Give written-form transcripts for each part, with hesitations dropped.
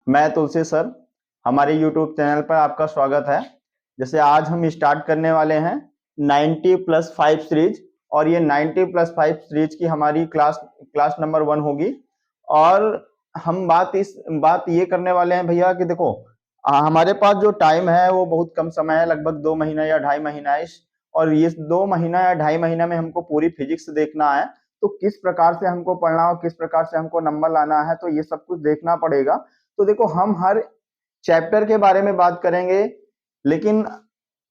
मैं तुलसी सर, हमारे YouTube channel पर आपका स्वागत है। जैसे आज हम स्टार्ट करने वाले हैं 90+5 सीरीज, और ये 90+5 सीरीज की हमारी क्लास नंबर 1 होगी। और हम बात ये करने वाले हैं भैया कि देखो, हमारे पास जो टाइम है वो बहुत कम समय है, लगभग 2 महीना या 2.5 महीना है। और ये 2 महीना या 2.5 महीना में हमको पूरी फिजिक्स देखना है, तो किस प्रकार से हमको पढ़ना हो, किस प्रकार से हमको नंबर लाना है, तो ये सब कुछ देखना पड़ेगा। तो देखो, हम हर चैप्टर के बारे में बात करेंगे, लेकिन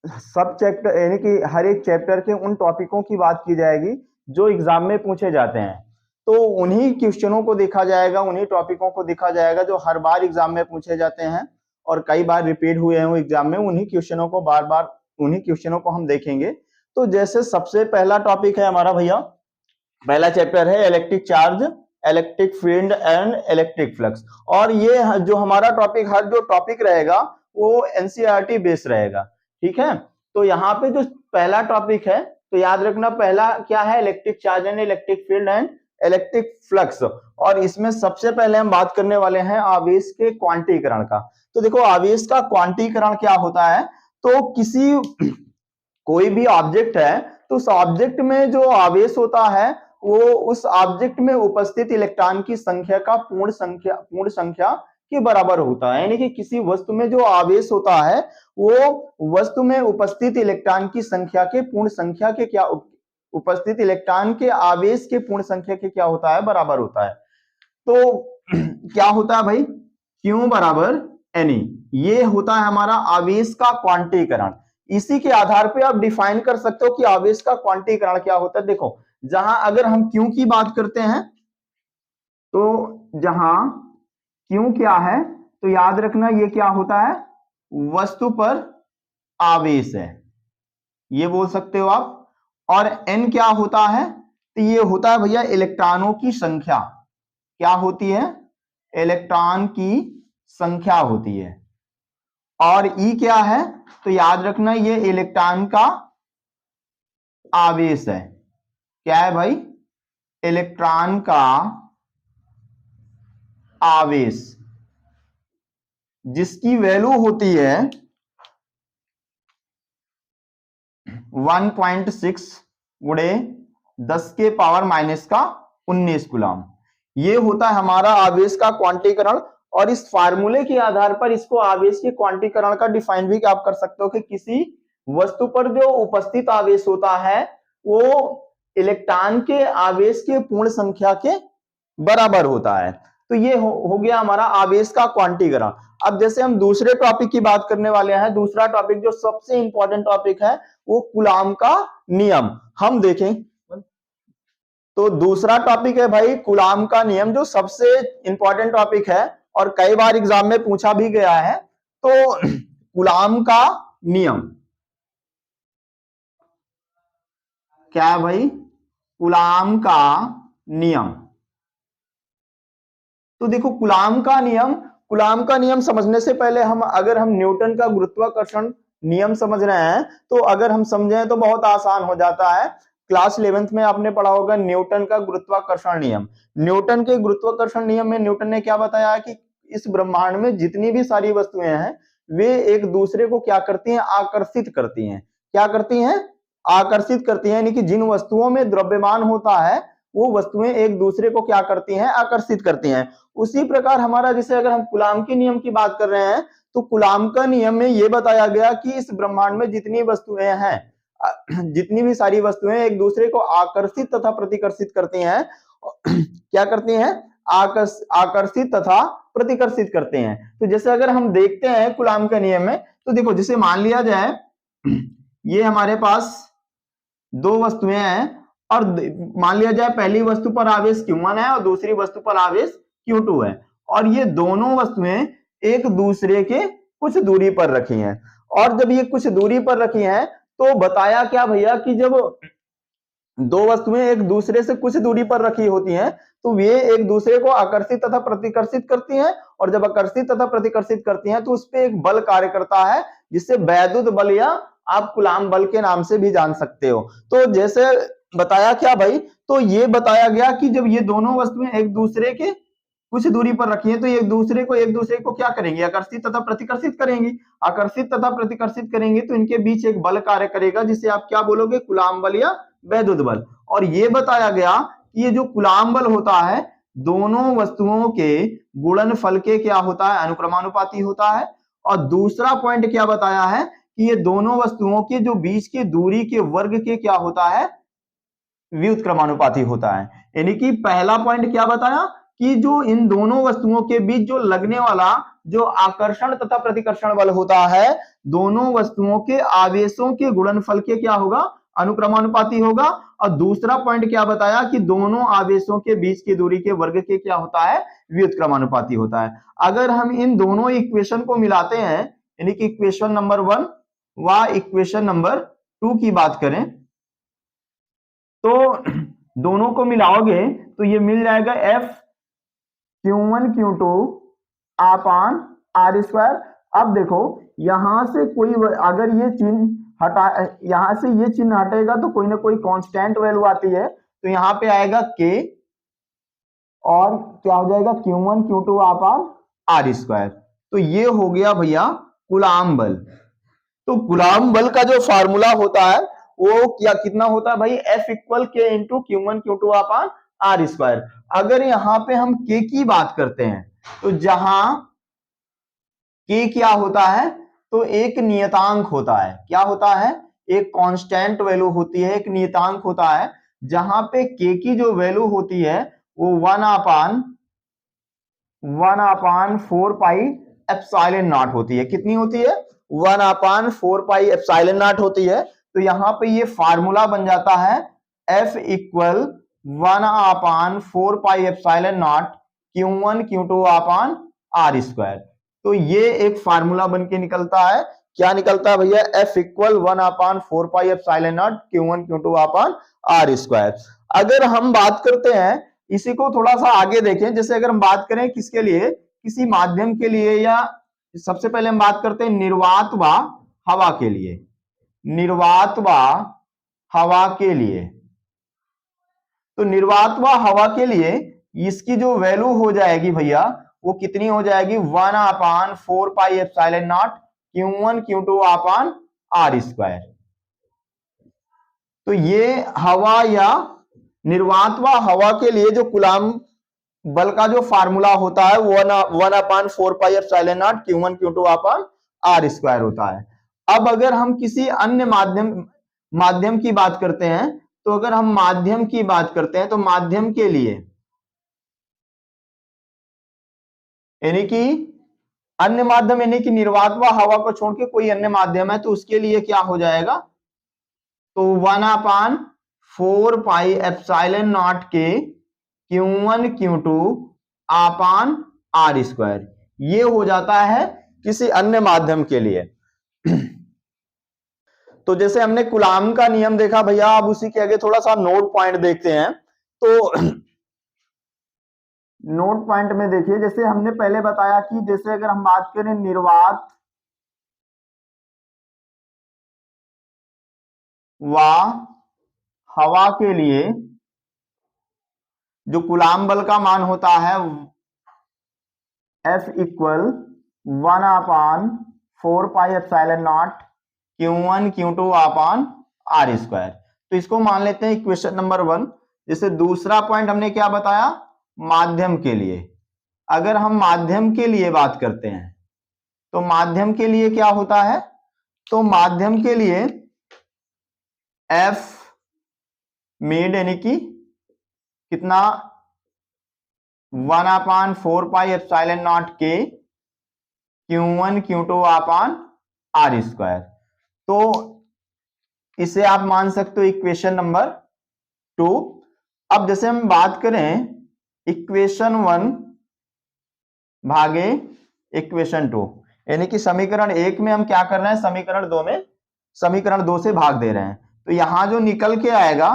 सब चैप्टर यानी कि हर एक चैप्टर के उन टॉपिकों की बात की जाएगी जो एग्जाम में पूछे जाते हैं। तो उन्हीं क्वेश्चनों को देखा जाएगा, उन्हीं टॉपिकों को देखा जाएगा जो हर बार एग्जाम में पूछे जाते हैं और कई बार रिपीट हुए हैं वो एग्जाम में। उन्हीं क्वेश्चनों को बार बार उन्हीं क्वेश्चनों को हम देखेंगे। तो जैसे सबसे पहला टॉपिक है हमारा भैया, पहला चैप्टर है electric charge, electric field and electric flux. और ये जो हमारा टॉपिक, हर जो टॉपिक रहेगा वो एनसीईआरटी बेस रहेगा, ठीक है। तो यहाँ पे जो पहला टॉपिक है, तो याद रखना पहला क्या है, electric charge and electric field and electric flux. और इसमें सबसे पहले हम बात करने वाले हैं आवेश के क्वांटीकरण का। तो देखो, आवेश का क्वांटीकरण क्या होता है, तो कोई भी ऑब्जेक्ट है, तो उस ऑब्जेक्ट में जो आवेश होता है वो उस ऑब्जेक्ट में उपस्थित इलेक्ट्रॉन की संख्या का पूर्ण संख्या के बराबर होता है। यानी कि किसी वस्तु में जो आवेश होता है वो वस्तु में उपस्थित इलेक्ट्रॉन की संख्या के पूर्ण संख्या के क्या उपस्थित इलेक्ट्रॉन के आवेश के पूर्ण संख्या के क्या होता है, बराबर होता है। तो क्या होता है भाई, Q बराबर Ne। ये होता है हमारा आवेश का क्वांटीकरण। इसी के आधार पे आप डिफाइन कर सकते हो कि आवेश का क्वांटीकरण क्या होता है। देखो, जहां अगर हम Q की बात करते हैं, तो जहां Q क्या है, तो याद रखना ये क्या होता है, वस्तु पर आवेश है, ये बोल सकते हो आप। और N क्या होता है, तो ये होता है भैया इलेक्ट्रॉनों की संख्या। क्या होती है, इलेक्ट्रॉन की संख्या होती है। और E क्या है, तो याद रखना ये इलेक्ट्रॉन का आवेश है। क्या है भाई, इलेक्ट्रॉन का आवेश, जिसकी वैल्यू होती है 1.6 गुणे 10⁻⁻19 कूलम। ये होता है हमारा आवेश का क्वांटीकरण। और इस फार्मूले के आधार पर इसको आवेश के क्वांटीकरण का डिफाइन भी आप कर सकते हो कि किसी वस्तु पर जो उपस्थित आवेश होता है वो इलेक्ट्रॉन के आवेश के पूर्ण संख्या के बराबर होता है। तो ये हो गया हमारा आवेश का क्वांटीकरण। अब जैसे हम दूसरे टॉपिक की बात करने वाले हैं, दूसरा टॉपिक जो सबसे इंपॉर्टेंट टॉपिक है वो कूलॉम का नियम हम देखें। तो दूसरा टॉपिक है भाई कूलॉम का नियम, जो सबसे इंपॉर्टेंट टॉपिक है और कई बार एग्जाम में पूछा भी गया है। तो कूलॉम का नियम क्या है भाई, कूलॉम का नियम। तो देखो, कूलॉम का नियम समझने से पहले अगर हम न्यूटन का गुरुत्वाकर्षण नियम समझ रहे हैं, तो अगर हम समझें तो बहुत आसान हो जाता है। क्लास 11th में आपने पढ़ा होगा न्यूटन का गुरुत्वाकर्षण नियम। न्यूटन के गुरुत्वाकर्षण नियम में न्यूटन ने क्या बताया कि इस ब्रह्मांड में जितनी भी सारी वस्तुएं हैं वे एक दूसरे को क्या करती हैं, आकर्षित करती हैं। क्या करती हैं, आकर्षित करती हैं। यानी कि जिन वस्तुओं में द्रव्यमान होता है वो वस्तुएं एक दूसरे को क्या करती हैं, आकर्षित करती हैं। उसी प्रकार हमारा, जैसे अगर हम कूलॉम के नियम की बात कर रहे हैं, तो कूलॉम का नियम में यह बताया गया कि इस ब्रह्मांड में जितनी वस्तुएं हैं, जितनी भी सारी वस्तुएं एक दूसरे को आकर्षित तथा प्रतिकर्षित करती हैं। क्या करती हैं, आकर्षित तथा प्रतिकर्षित करते हैं। तो जैसे अगर हम देखते हैं कूलॉम के नियम में, तो देखो, जैसे मान लिया जाए ये हमारे पास दो वस्तुएं हैं, और मान लिया जाए पहली वस्तु पर आवेश Q1 है और दूसरी वस्तु पर आवेश Q2 है, और ये दोनों वस्तुएं एक दूसरे के कुछ दूरी पर रखी हैं। और जब ये कुछ दूरी पर रखी हैं, तो बताया क्या भैया कि जब दो वस्तुएं एक दूसरे से कुछ दूरी पर रखी होती हैं तो वे एक दूसरे को आकर्षित तथा प्रतिकर्षित करती हैं, और जब आकर्षित तथा प्रतिकर्षित करती हैं तो उस पर एक बल कार्य करता है, जिससे वैद्युत बल या आप कूलॉम बल के नाम से भी जान सकते हो। तो जैसे बताया क्या भाई, तो ये बताया गया कि जब ये दोनों वस्तुएं एक दूसरे के कुछ दूरी पर रखी है तो एक दूसरे को क्या करेंगे, आकर्षित तथा प्रतिकर्षित करेंगी। आकर्षित तथा प्रतिकर्षित करेंगे तो इनके बीच एक बल कार्य करेगा जिसे आप क्या बोलोगे, कूलाम बल या वैद्युत बल। और ये बताया गया कि ये जो कूलाम बल होता है दोनों वस्तुओं के गुणनफल के क्या होता है, अनुक्रमानुपाती होता है। और दूसरा पॉइंट क्या बताया है कि ये दोनों वस्तुओं के जो बीच की दूरी के वर्ग के क्या होता है, व्युत्क्रमानुपाती होता है। यानी कि पहला पॉइंट क्या बताया कि जो इन दोनों वस्तुओं के बीच जो लगने वाला जो आकर्षण तथा प्रतिकर्षण बल होता है दोनों वस्तुओं के आवेशों के गुणनफल के क्या होगा, अनुक्रमानुपाती होगा। और दूसरा पॉइंट क्या बताया कि दोनों आवेशों के बीच की दूरी के वर्ग के क्या होता है, व्युत्क्रमानुपाती होता है। अगर हम इन दोनों इक्वेशन को मिलाते हैं यानी कि इक्वेशन नंबर 1 व इक्वेशन नंबर 2 की बात करें तो दोनों को मिलाओगे तो ये मिल जाएगा F Q1 Q2 upon r square. अब देखो यहां से कोई अगर ये चिन्ह हटा, यहां से ये चिन्ह हटेगा तो कोई ना कोई कांस्टेंट वैल्यू आती है तो यहाँ पे आएगा K और क्या हो जाएगा Q1 Q2 upon r square. तो ये हो गया भैया कूलाम बल। तो कूलाम बल का जो फार्मूला होता है वो क्या कितना होता है भाई, F equal k into Q1 Q2 upon r square. अगर यहां पे हम K की बात करते हैं तो जहां K क्या होता है तो एक नियतांक होता है, क्या होता है, एक कांस्टेंट वैल्यू होती है, एक नियतांक होता है। जहां पे K की जो वैल्यू होती है वो 1/4 पाई एप्सिलॉन नॉट होती है। कितनी होती है, 1/4 पाई एप्सिलॉन नॉट होती है। तो यहां पे ये फार्मूला बन जाता है F equal 1/4 pi epsilon naught Q1 Q2 upon r square. तो ये एक फार्मूला बन के निकलता है, क्या निकलता है भैया, F equal 1/4 pi epsilon naught Q1 Q2 upon r square. अगर हम बात करते हैं इसी को थोड़ा सा आगे देखें, जैसे अगर हम बात करें किसके लिए, किसी माध्यम के लिए, या सबसे पहले हम बात करते हैं निर्वात व हवा के लिए। निर्वात व हवा के लिए, तो निर्वात व हवा के लिए इसकी जो वैल्यू हो जाएगी भैया वो कितनी हो जाएगी, 1/4 pi epsilon naught Q1 Q2 upon r square. तो ये हवा या निर्वात व हवा के लिए जो कूलाम बल का जो फार्मूला होता है 1/4 pi epsilon naught Q1 Q2 upon r square होता है। अब अगर हम किसी अन्य माध्यम की बात करते हैं तो अगर हम माध्यम की बात करते हैं तो माध्यम के लिए यानी कि अन्य माध्यम यानी कि निर्वात व हवा को छोड़ के कोई अन्य माध्यम है तो उसके लिए क्या हो जाएगा, तो 1/4 पाई एप्सिलॉन नॉट के Q1 Q2 upon r square, ये हो जाता है किसी अन्य माध्यम के लिए। तो जैसे हमने कूलाम का नियम देखा भैया, अब उसी के आगे थोड़ा सा नोट पॉइंट देखते हैं। तो नोट पॉइंट में देखिए, जैसे हमने पहले बताया कि जैसे अगर हम बात करें निर्वात व हवा के लिए जो कूलाम बल का मान होता है F equal 1/4 pi epsilon naught Q1 Q2 upon r square. तो इसको मान लेते हैं इक्वेशन नंबर 1। जैसे दूसरा पॉइंट हमने क्या बताया, माध्यम के लिए, अगर हम माध्यम के लिए बात करते हैं तो माध्यम के लिए क्या होता है, तो माध्यम के लिए F मिड यानी कि कितना 1/4 पाई एप्सिलॉन नॉट के Q1 Q2 upon r square. तो इसे आप मान सकते हो इक्वेशन नंबर 2। अब जैसे हम बात करें इक्वेशन 1 भागे इक्वेशन 2 यानी कि समीकरण 1 में हम क्या कर रहे हैं, समीकरण 2 में समीकरण 2 से भाग दे रहे हैं। तो यहां जो निकल के आएगा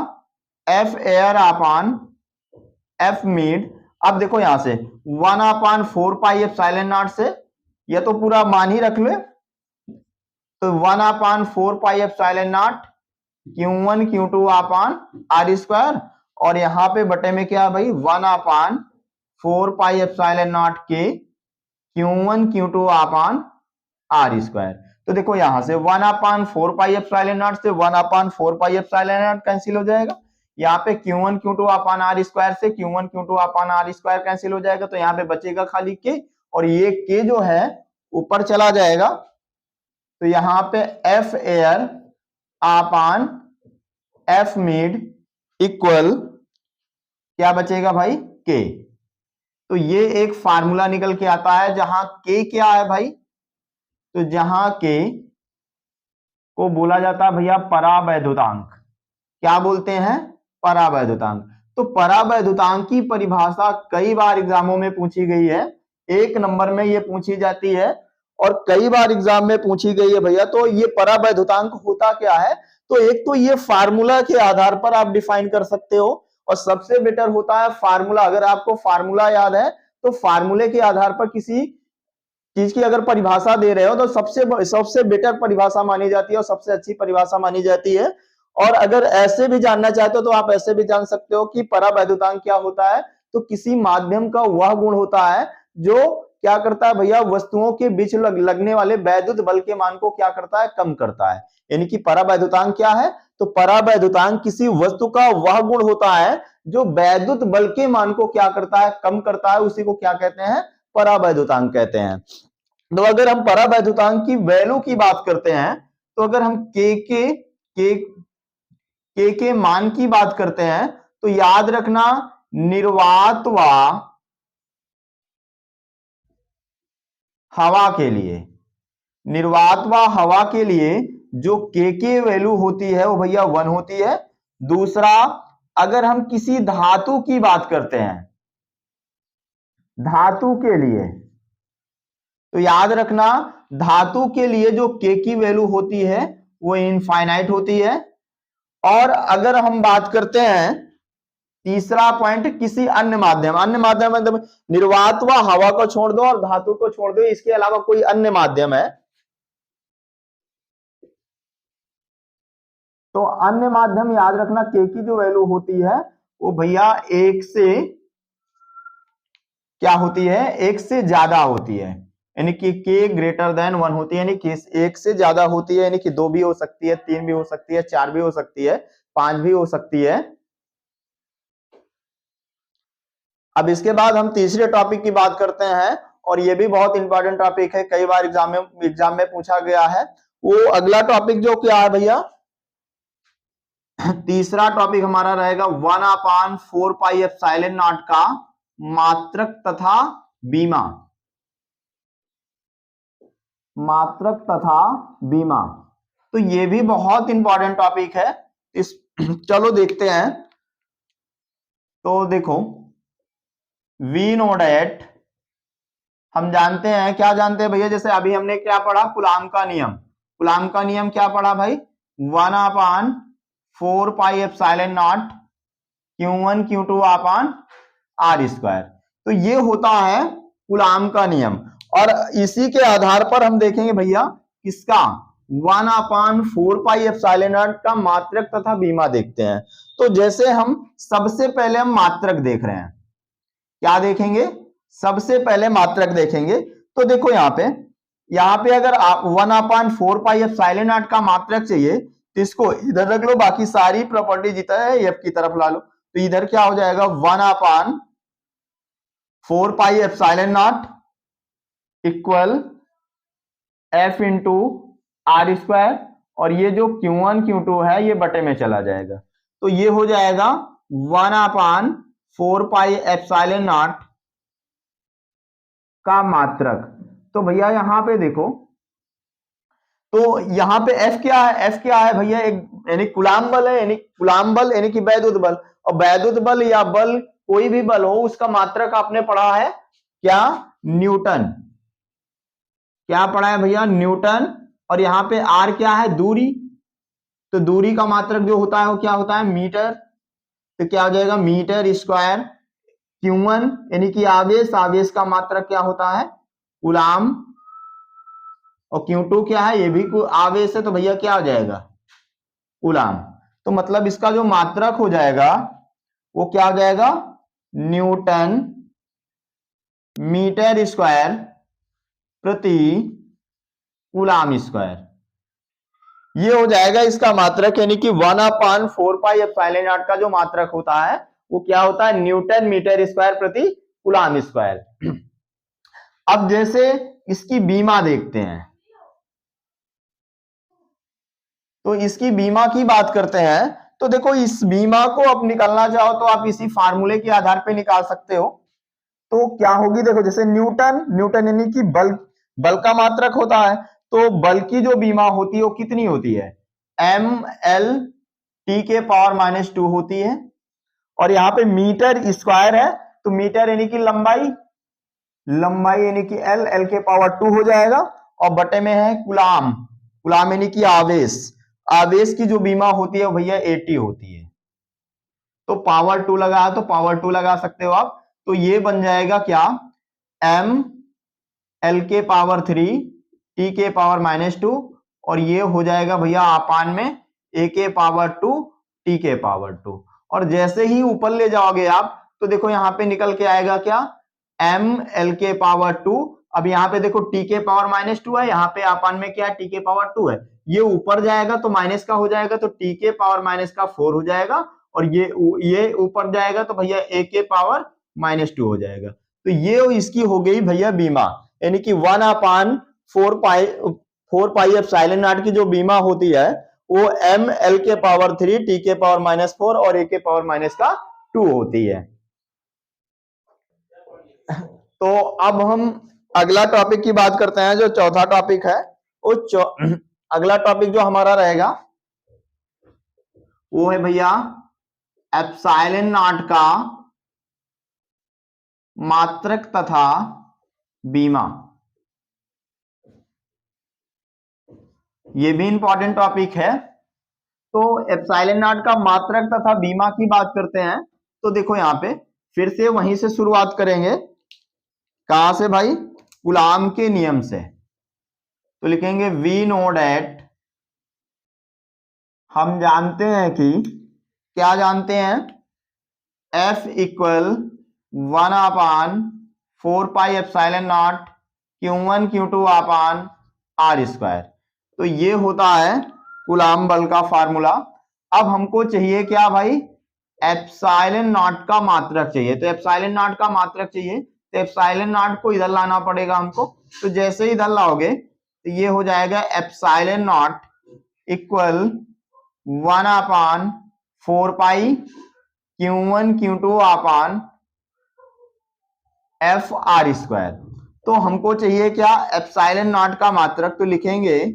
F एयर अपान F मिड। अब देखो यहां से 1/4 पाई एप्सिलॉन नॉट से यह तो पूरा मान ही रख लो, तो 1/4 pi epsilon naught Q1 Q2 upon r square, और यहां पे बटे में क्या है भाई 1/4 4πε0 के Q1 Q2 upon r square. तो देखो यहां से 1/4πε0 से 1/4πε0 कैंसिल हो जाएगा। यहाँ पे Q1 Q2 upon r square से Q1 Q2 upon r square cancel हो जाएगा, तो यहाँ पे बचेगा खाली के, और ये के जो है ऊपर चला जाएगा, तो यहाँ पे F air upon F mid equal क्या बचेगा भाई, के। तो ये एक फार्मूला निकल के आता है जहां के क्या है भाई, तो जहां के को बोला जाता है भैया परावैद्युतांक। क्या बोलते हैं, परावैद्युतांक। तो परावैद्युतांक की परिभाषा कई बार एग्जामों में पूछी गई है, 1 नंबर में ये पूछी जाती है और कई बार एग्जाम में पूछी गई है भैया। तो ये परावैद्युतांक होता क्या है, तो एक तो ये फार्मूला के आधार पर आप डिफाइन कर सकते हो, और सबसे बेटर होता है फार्मूला। अगर आपको फार्मूला याद है तो फार्मूले के आधार पर किसी चीज की अगर परिभाषा दे रहे हो तो सबसे बेटर परिभाषा मानी जाती है और सबसे अच्छी परिभाषा मानी जाती है। और अगर ऐसे भी जानना चाहते हो तो आप ऐसे भी जान सकते हो कि परावैद्युतांक क्या होता है, तो किसी माध्यम का वह गुण होता है जो क्या करता है भैया, वस्तुओं के बीच लगने वाले वैद्युत बल के मान को क्या करता है, कम करता है। यानी कि परावैद्युतांक क्या है, तो परावैद्युतांक किसी वस्तु का वह गुण होता है जो वैद्युत बल के मान को क्या करता है, कम करता है, उसी को क्या कहते हैं, परावैद्युतांक कहते हैं। तो अगर हम परावैद्युतांक की वैल्यू की बात करते हैं, तो अगर हम के मान की बात करते हैं, तो याद रखना निर्वात व हवा के लिए, निर्वात व हवा के लिए जो के वैल्यू होती है वो भैया 1 होती है। दूसरा, अगर हम किसी धातु की बात करते हैं, धातु के लिए, तो याद रखना धातु के लिए जो के की वैल्यू होती है वो इनफाइनाइट होती है। और अगर हम बात करते हैं तीसरा पॉइंट, किसी अन्य माध्यम मतलब निर्वात व हवा को छोड़ दो और धातु को छोड़ दो, इसके अलावा कोई अन्य माध्यम है, तो अन्य माध्यम याद रखना के की जो वैल्यू होती है वो भैया 1 से क्या होती है, 1 से ज्यादा होती है, यानी कि के ग्रेटर देन 1 होती है, यानी कि 1 से ज्यादा होती है, यानी कि 2 भी हो सकती है, 3 भी हो सकती है, 4 भी हो सकती है, 5 भी हो सकती है। अब इसके बाद हम तीसरे टॉपिक की बात करते हैं, और ये भी बहुत इंपॉर्टेंट टॉपिक है, कई बार एग्जाम में पूछा गया है। वो अगला टॉपिक जो क्या है भैया, तीसरा टॉपिक हमारा रहेगा 1/4πε0 का मात्रक तथा बीमा, मात्रक तथा बीमा। तो ये भी बहुत इंपॉर्टेंट टॉपिक है, इस चलो देखते हैं। तो देखो वी नो डैट, हम जानते हैं, क्या जानते हैं भैया, जैसे अभी हमने क्या पढ़ा, कूलाम का नियम। कूलाम का नियम क्या पढ़ा भाई, 1/4πε0 Q1 Q2 upon r square. तो ये होता है कूलाम का नियम, और इसी के आधार पर हम देखेंगे भैया किसका, 1/4πε0 का मात्रक तथा बीमा देखते हैं। तो जैसे हम सबसे पहले हम मात्रक देख रहे हैं, क्या देखेंगे, सबसे पहले मात्रक देखेंगे। तो देखो यहाँ पे अगर 1/4πε0 का मात्रक चाहिए तो इसको इधर रख लो, बाकी सारी प्रॉपर्टी जितना है एफ की तरफ ला लो। तो इधर क्या हो जाएगा, 1/4πε0 equal F into R square, और ये जो Q1 Q2 है ये बटे में चला जाएगा, तो ये हो जाएगा 1/4πε0 का मात्रक। तो भैया यहां पे देखो, तो यहां पे एफ क्या है, एफ क्या है भैया, एक यानी कूलाम बल है, यानी कूलाम बल यानी कि वैद्युत बल, और वैद्युत बल या बल कोई भी बल हो उसका मात्रक आपने पढ़ा है क्या, न्यूटन। क्या पढ़ा है भैया, न्यूटन। और यहाँ पे आर क्या है, दूरी, तो दूरी का मात्रक जो होता है वो क्या होता है, मीटर। तो क्या हो जाएगा, मीटर स्क्वायर। Q1 यानी कि आवेश, आवेश का मात्रक क्या होता है, कूलाम, और Q2 क्या है, ये भी आवेश है, तो भैया क्या हो जाएगा, कूलाम। तो मतलब इसका जो मात्रक हो जाएगा वो क्या हो जाएगा, न्यूटन मीटर स्क्वायर प्रति कूलाम स्क्वायर। ये हो जाएगा इसका मात्रक, यानी कि 1/4πε0 का जो मात्रक होता है वो क्या होता है, न्यूटन मीटर स्क्वायर प्रति कूलाम स्क्वायर। अब जैसे इसकी बीमा देखते हैं, तो इसकी बीमा की बात करते हैं, तो देखो इस बीमा को अब निकालना चाहो तो आप इसी फार्मूले के आधार पे निकाल सकते हो। तो क्या होगी, देखो जैसे न्यूटन यानी कि बल का मात्रक होता है, तो बल की जो बीमा होती है वो कितनी होती है, mL/10⁻² होती है। और यहाँ पे मीटर स्क्वायर है, तो मीटर यानी कि लंबाई यानी कि L/2 हो जाएगा। और बटे में है कूलाम यानी कि आवेश की जो बीमा होती है भैया 80 होती है। तो पावर 2 लगा तो पावर 2 लगा सकते हो आप। तो ये बन जाएगा क्या, mL/3 T⁻², और ये हो जाएगा भैया अपान में A⁻2 T⁻2। और जैसे ही ऊपर ले जाओगे आप तो देखो यहाँ पे निकल के आएगा क्या, mL/2। अब यहाँ पे देखो T⁻² है, यहाँ पे अपान में क्या है, T⁻2 है। ये ऊपर जाएगा तो माइनस का हो जाएगा, तो T⁻⁻4 हो जाएगा। और ये ऊपर जाएगा तो भैया A⁻² हो जाएगा। तो ये इसकी हो गई भैया बीमा, यानी कि 1/4πε0 की जो बीमा होती है वो mL/3 T⁻⁻4 और A⁻² होती है। तो अब हम अगला टॉपिक की बात करते हैं, जो चौथा टॉपिक है। वो अगला टॉपिक जो हमारा रहेगा वो है भैया ε0 का मात्रक तथा बीमा। ये भी इंपॉर्टेंट टॉपिक है। तो ε0 का मात्रक तथा बीमा की बात करते हैं, तो देखो यहाँ पे फिर से वहीं से शुरुआत करेंगे। कहां से भाई, कूलाम के नियम से। तो लिखेंगे वी नो डैट, हम जानते हैं कि, क्या जानते हैं, F = 1/4πε0 Q1 Q2/r²। तो ये होता है कूलाम बल का फार्मूला। अब हमको चाहिए क्या भाई, ε0 का मात्रक चाहिए। तो ε0 का मात्रक चाहिए, तो ε0 को इधर लाना पड़ेगा हमको। तो जैसे ही इधर लाओगे तो ये हो जाएगा ε0 = 1/4π Q1 Q2/fr²। तो हमको चाहिए क्या, ε0 का मात्रक। तो लिखेंगे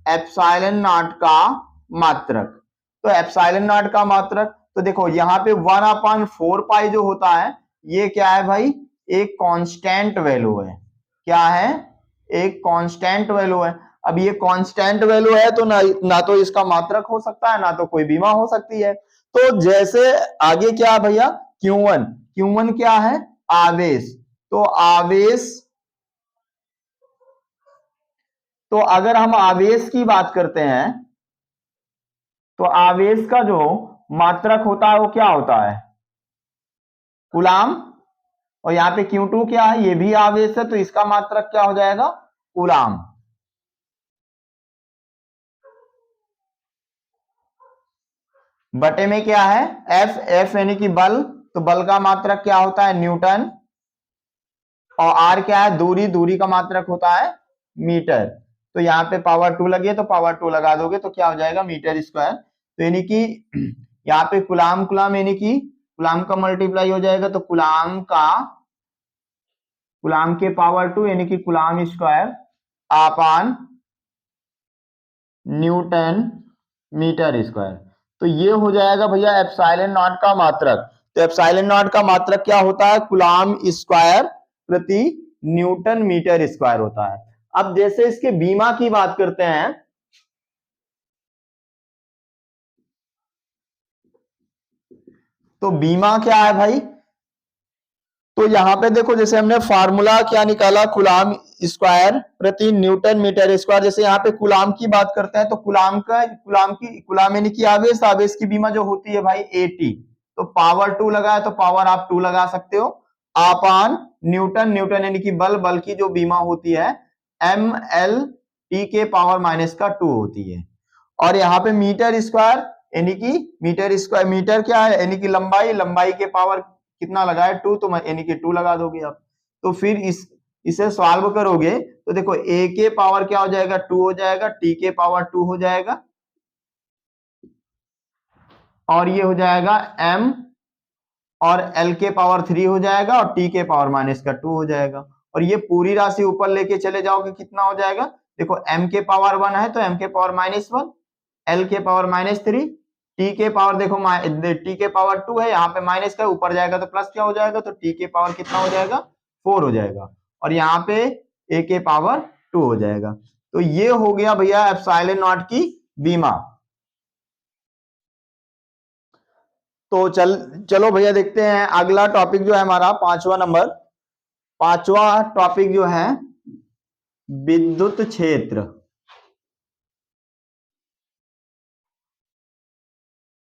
ε0 का मात्रक। तो ε0 का मात्रक, तो देखो यहाँ पे 1/4π जो होता है ये क्या है भाई, एक कांस्टेंट वैल्यू है। क्या है, एक कांस्टेंट वैल्यू है। अब ये कांस्टेंट वैल्यू है तो ना तो इसका मात्रक हो सकता है, ना तो कोई बीमा हो सकती है। तो जैसे आगे क्या है भैया, Q1 क्या है, आवेश। तो आवेश, तो अगर हम आवेश की बात करते हैं तो आवेश का जो मात्रक होता है वो क्या होता है, कूलाम। और यहाँ पे Q2 क्या है, ये भी आवेश है, तो इसका मात्रक क्या हो जाएगा, कूलाम। बटे में क्या है, F यानी कि बल। तो बल का मात्रक क्या होता है, न्यूटन। और R क्या है, दूरी का मात्रक होता है मीटर। तो यहाँ पे पावर 2 लगे तो पावर 2 लगा दोगे तो क्या हो जाएगा, मीटर स्क्वायर। तो यानी कि यहाँ पे कूलाम यानी कि कूलाम का मल्टीप्लाई हो जाएगा, तो कूलाम के पावर 2 यानी कि coulomb square upon newton metre square. तो ये हो जाएगा भैया ε0 का मात्रक। तो ε0 का मात्रक क्या होता है, कूलाम स्क्वायर प्रति न्यूटन मीटर स्क्वायर होता है। अब जैसे इसके बीमा की बात करते हैं, तो बीमा क्या है भाई, तो यहां पे देखो जैसे हमने फार्मूला क्या निकाला, कूलाम स्क्वायर प्रति न्यूटन मीटर स्क्वायर। जैसे यहाँ पे कूलाम की बात करते हैं, तो कूलाम यानी कि आवेश की बीमा जो होती है भाई 80। तो पावर 2 लगा है तो पावर आप 2 लगा सकते हो। अपान न्यूटन, न्यूटन यानी कि बल, बल की जो बीमा होती है ml t के पावर माइनस का 2 होती है। और यहाँ पे मीटर स्क्वायर यानी कि मीटर स्क्वायर, मीटर क्या है यानी कि लंबाई, लंबाई के पावर कितना लगा है 2, तो यानी कि 2 लगा दोगे आप। तो फिर इसे सॉल्व करोगे तो देखो a के पावर क्या हो जाएगा 2 हो जाएगा, t के पावर 2 हो जाएगा, और ये हो जाएगा m और l के पावर 3 हो जाएगा, और t के पावर माइनस का 2 हो जाएगा। और ये पूरी राशि ऊपर लेके चले जाओगे कितना हो जाएगा, देखो m के पावर 1 है तो m के पावर -1, l के पावर -3, t के पावर देखो t के पावर 2 है, यहाँ पे माइनस का ऊपर जाएगा तो प्लस क्या हो जाएगा, तो t के पावर कितना हो जाएगा 4 हो जाएगा, और यहाँ पे a के पावर 2 हो जाएगा। तो ये हो गया भैया एप्सिलॉन नॉट की बीमा। तो चलो भैया देखते हैं अगला टॉपिक जो है हमारा 5वां नंबर, 5वां टॉपिक जो है विद्युत क्षेत्र,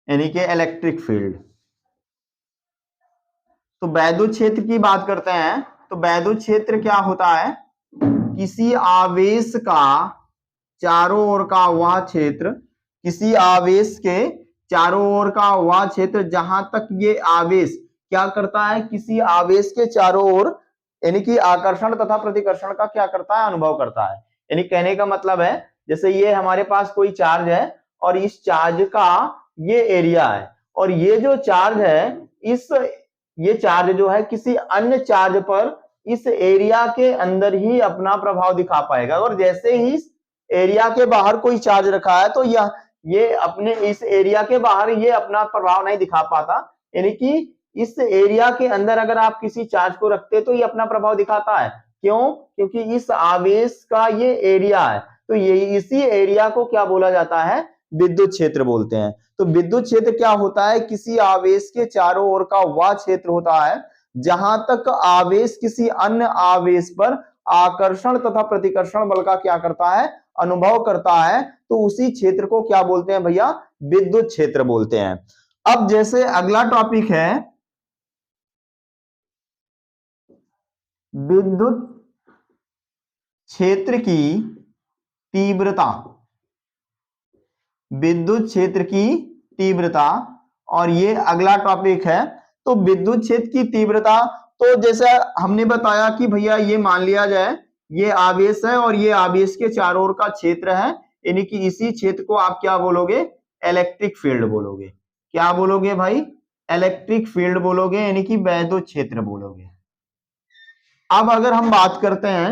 यानी कि इलेक्ट्रिक फील्ड। तो वैद्युत क्षेत्र की बात करते हैं, तो वैद्युत क्षेत्र क्या होता है, किसी आवेश का चारों ओर का वह क्षेत्र, किसी आवेश के चारों ओर का वह क्षेत्र जहां तक ये आवेश क्या करता है, किसी आवेश के चारों ओर यानी कि आकर्षण तथा प्रतिकर्षण का क्या करता है, अनुभव करता है। यानी कहने का मतलब है जैसे ये हमारे पास कोई चार्ज है और इस चार्ज का ये एरिया है, और ये जो चार्ज है ये चार्ज जो है किसी अन्य चार्ज पर इस एरिया के अंदर ही अपना प्रभाव दिखा पाएगा, और जैसे ही एरिया के बाहर कोई चार्ज रखा है तो ये अपने इस एरिया के बाहर ये अपना प्रभाव नहीं दिखा पाता। यानी कि इस एरिया के अंदर अगर आप किसी चार्ज को रखते तो ये अपना प्रभाव दिखाता है। क्यों? क्योंकि इस आवेश का ये एरिया है, तो ये इसी एरिया को क्या बोला जाता है, विद्युत क्षेत्र बोलते हैं। तो विद्युत क्षेत्र क्या होता है, किसी आवेश के चारों ओर का वह क्षेत्र होता है जहां तक आवेश किसी अन्य आवेश पर आकर्षण तथा प्रतिकर्षण बल का क्या करता है, अनुभव करता है, तो उसी क्षेत्र को क्या बोलते हैं भैया, विद्युत क्षेत्र बोलते हैं। अब जैसे अगला टॉपिक है विद्युत क्षेत्र की तीव्रता, विद्युत क्षेत्र की तीव्रता, और ये अगला टॉपिक है। तो विद्युत क्षेत्र की तीव्रता, तो जैसे हमने बताया कि भैया ये मान लिया जाए ये आवेश है और ये आवेश के चारों ओर का क्षेत्र है, यानी कि इसी क्षेत्र को आप क्या बोलोगे, इलेक्ट्रिक फील्ड बोलोगे। क्या बोलोगे भाई, इलेक्ट्रिक फील्ड बोलोगे, यानी कि वैद्युत क्षेत्र बोलोगे। अब अगर हम बात करते हैं,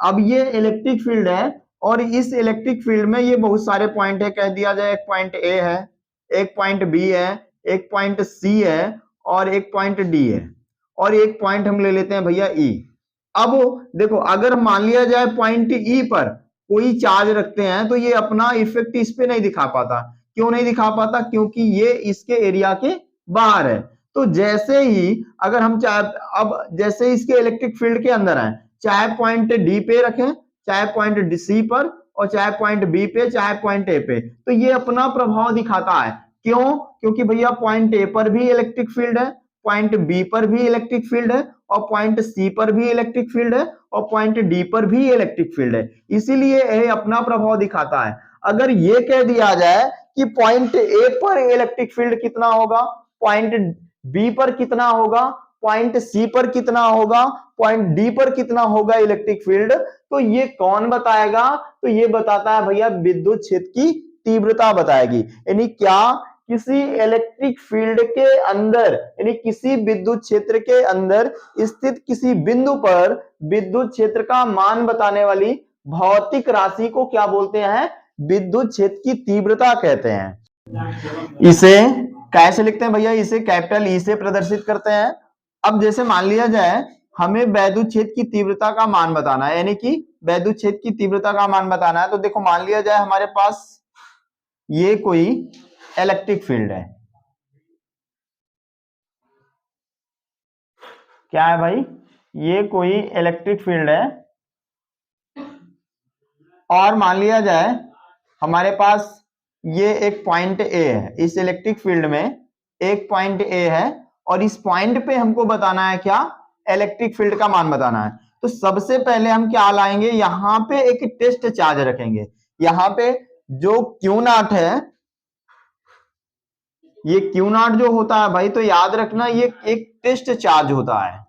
अब ये इलेक्ट्रिक फील्ड है और इस इलेक्ट्रिक फील्ड में ये बहुत सारे पॉइंट है, कह दिया जाए एक पॉइंट ए है, एक पॉइंट बी है, एक पॉइंट सी है, और एक पॉइंट डी है, और एक पॉइंट हम ले लेते हैं भैया ई। अब देखो अगर मान लिया जाए पॉइंट ई पर कोई चार्ज रखते हैं तो ये अपना इफेक्ट इस पे नहीं दिखा पाता। क्यों नहीं दिखा पाता, क्योंकि ये इसके एरिया के बाहर है। तो जैसे ही अगर हम चाहे, अब जैसे इसके इलेक्ट्रिक फील्ड के अंदर है, चाहे पॉइंट डी पे रखें, चाहे पॉइंट सी पर, और चाहे पॉइंट बी पे, चाहे पॉइंट ए पे, तो ये अपना प्रभाव दिखाता है। क्यों? क्योंकि भैया पॉइंट ए पर भी इलेक्ट्रिक फील्ड है, पॉइंट बी पर भी इलेक्ट्रिक फील्ड है, और पॉइंट सी पर भी इलेक्ट्रिक फील्ड है, और पॉइंट डी पर भी इलेक्ट्रिक फील्ड है, इसीलिए यह अपना प्रभाव दिखाता है। अगर ये कह दिया जाए कि पॉइंट ए पर इलेक्ट्रिक फील्ड कितना होगा, पॉइंट बी पर कितना होगा, पॉइंट सी पर कितना होगा, पॉइंट डी पर कितना होगा इलेक्ट्रिक फील्ड, तो ये कौन बताएगा, तो ये बताता है भैया विद्युत क्षेत्र की तीव्रता बताएगी। यानी क्या, किसी इलेक्ट्रिक फील्ड के अंदर, यानी किसी विद्युत क्षेत्र के अंदर स्थित किसी बिंदु पर विद्युत क्षेत्र का मान बताने वाली भौतिक राशि को क्या बोलते हैं, विद्युत क्षेत्र की तीव्रता कहते हैं। इसे कैसे लिखते हैं भैया, इसे कैपिटल ई से प्रदर्शित करते हैं। अब जैसे मान लिया जाए हमें वैद्युत क्षेत्र की तीव्रता का मान बताना है, यानी कि वैद्युत क्षेत्र की तीव्रता का मान बताना है, तो देखो मान लिया जाए हमारे पास ये कोई इलेक्ट्रिक फील्ड है, क्या है भाई, ये कोई इलेक्ट्रिक फील्ड है, और मान लिया जाए हमारे पास ये एक पॉइंट ए है, इस इलेक्ट्रिक फील्ड में एक पॉइंट ए है, और इस पॉइंट पे हमको बताना है क्या, इलेक्ट्रिक फील्ड का मान बताना है। तो सबसे पहले हम क्या लाएंगे, यहां पे एक टेस्ट चार्ज रखेंगे। यहां पे जो Q0 है, ये Q0 जो होता है भाई, तो याद रखना ये एक टेस्ट चार्ज होता है,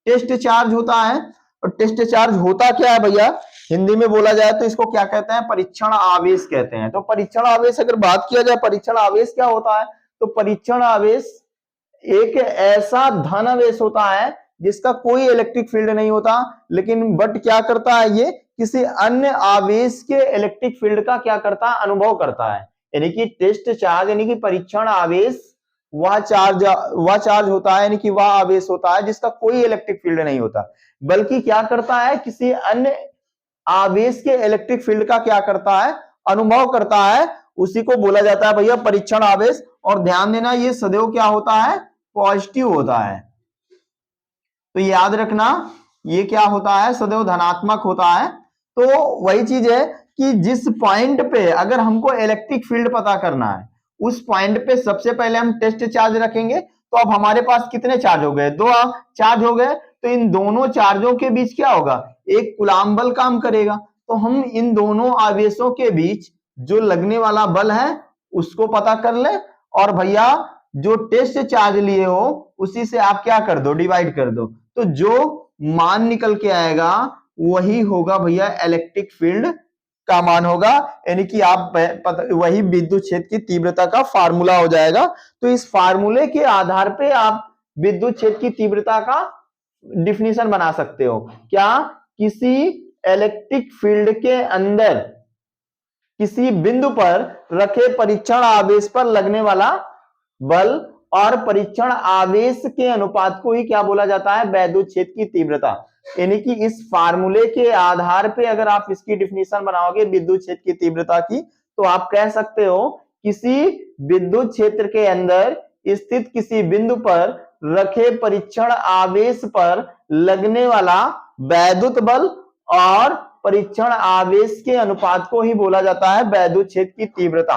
टेस्ट चार्ज होता है। और टेस्ट चार्ज होता क्या है भैया, हिंदी में बोला जाए तो इसको क्या कहते हैं, परीक्षण आवेश कहते हैं। तो परीक्षण आवेश अगर बात किया जाए, परीक्षण आवेश क्या होता है, तो परीक्षण आवेश एक ऐसा धन आवेश होता है जिसका कोई इलेक्ट्रिक फील्ड नहीं होता, लेकिन बट क्या करता है, ये किसी अन्य आवेश के इलेक्ट्रिक फील्ड का क्या करता है, अनुभव करता है। यानी कि टेस्ट चार्ज यानी कि परीक्षण आवेश वह चार्ज होता है, यानी कि वह आवेश होता है जिसका कोई इलेक्ट्रिक फील्ड नहीं होता, बल्कि क्या करता है, किसी अन्य आवेश के इलेक्ट्रिक फील्ड का क्या करता है, अनुभव करता है। उसी को बोला जाता है भैया परीक्षण आवेश। और ध्यान देना ये सदैव क्या होता है, पॉजिटिव होता है। तो याद रखना ये क्या होता है, सदैव धनात्मक होता है। तो वही चीज है कि जिस पॉइंट पे अगर हमको इलेक्ट्रिक फील्ड पता करना है, उस पॉइंट पे सबसे पहले हम टेस्ट चार्ज रखेंगे। तो अब हमारे पास कितने चार्ज हो गए, 2 चार्ज हो गए। तो इन दोनों चार्जों के बीच क्या होगा, एक कूलाम बल काम करेगा। तो हम इन दोनों आवेशों के बीच जो लगने वाला बल है उसको पता कर ले, और भैया जो टेस्ट चार्ज लिए हो उसी से आप क्या कर दो, डिवाइड कर दो। तो जो मान निकल के आएगा वही होगा भैया इलेक्ट्रिक फील्ड का मान होगा, यानी कि आप वही विद्युत क्षेत्र की तीव्रता का फार्मूला हो जाएगा। तो इस फार्मूले के आधार पे आप विद्युत क्षेत्र की तीव्रता का डिफिनीशन बना सकते हो। क्या, किसी इलेक्ट्रिक फील्ड के अंदर किसी बिंदु पर रखे परीक्षण आवेश पर लगने वाला बल और परीक्षण आवेश के अनुपात को ही क्या बोला जाता है, वैद्युत क्षेत्र की तीव्रता। यानी कि इस फार्मूले के आधार पे अगर आप इसकी डिफिनीशन बनाओगे विद्युत क्षेत्र की तीव्रता की, तो आप कह सकते हो किसी विद्युत क्षेत्र के अंदर स्थित किसी बिंदु पर रखे परीक्षण आवेश पर लगने वाला वैद्युत बल और परीक्षण आवेश के अनुपात को ही बोला जाता है वैद्युत क्षेत्र की तीव्रता।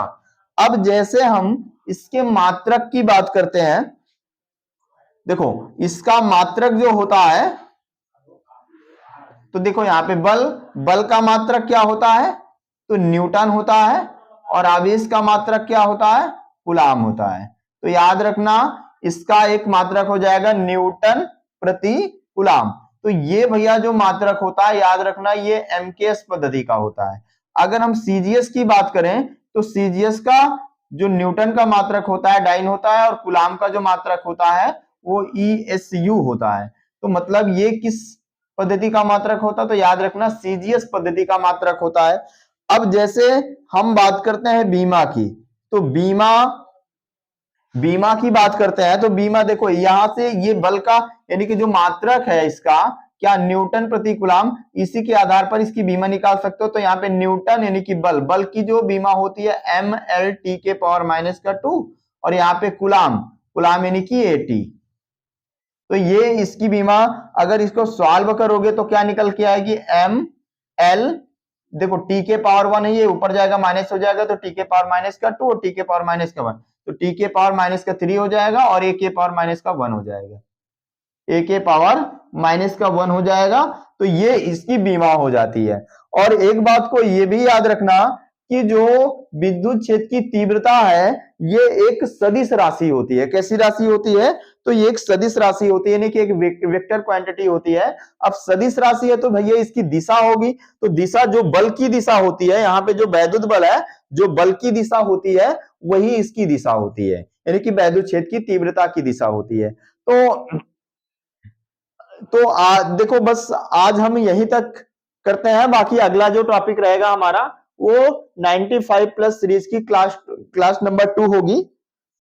अब जैसे हम इसके मात्रक की बात करते हैं, देखो इसका मात्रक जो होता है, तो देखो यहां पे बल का मात्रक क्या होता है, तो न्यूटन होता है, और आवेश का मात्रक क्या होता है, कूलाम होता है। तो याद रखना इसका एक मात्रक हो जाएगा न्यूटन प्रति कूलाम। तो ये भैया जो मात्रक होता है, याद रखना ये एमकेएस पद्धति का होता है। अगर हम सीजीएस की बात करें तो सीजीएस का जो न्यूटन का मात्रक होता है डाइन होता है, और कूलाम का जो मात्रक होता है वो ESU होता है। तो मतलब ये किस पद्धति का मात्रक होता है, तो याद रखना सीजीएस पद्धति का मात्रक होता है। अब जैसे हम बात करते हैं बीमा की, तो बीमा की बात करते हैं, तो बीमा देखो यहां से ये बल का यानी कि जो मात्रक है इसका क्या, न्यूटन प्रति कूलाम, इसी के आधार पर इसकी बीमा निकाल सकते हो। तो यहाँ पे न्यूटन यानी कि बल की जो बीमा होती है MLT के पावर -2, और यहाँ पे कूलाम यानी कि AT। तो ये इसकी बीमा अगर इसको सॉल्व करोगे तो क्या निकल के आएगी, ML, देखो T के पावर 1 है, ये ऊपर जाएगा माइनस हो जाएगा, तो T के पावर -2 और T के पावर -1, तो T के पावर -3 हो जाएगा, और A के पावर -1 हो जाएगा, A के पावर -1 हो जाएगा। तो ये इसकी बीमा हो जाती है। और एक बात को ये भी याद रखना कि जो विद्युत क्षेत्र की तीव्रता है ये एक सदिश राशि होती है। कैसी राशि होती है, तो ये एक सदिश राशि होती है, यानी कि एक वेक्टर क्वांटिटी होती है। अब सदिश राशि है तो भैया इसकी दिशा होगी, तो दिशा जो बल की दिशा होती है, यहाँ पे जो वैद्युत बल है जो बल की दिशा होती है वही इसकी दिशा होती है, यानी कि वैद्युत क्षेत्र की तीव्रता की दिशा होती है। तो देखो बस आज हम यहीं तक करते हैं, बाकी अगला जो टॉपिक रहेगा हमारा वो 95+ सीरीज की क्लास नंबर 2 होगी।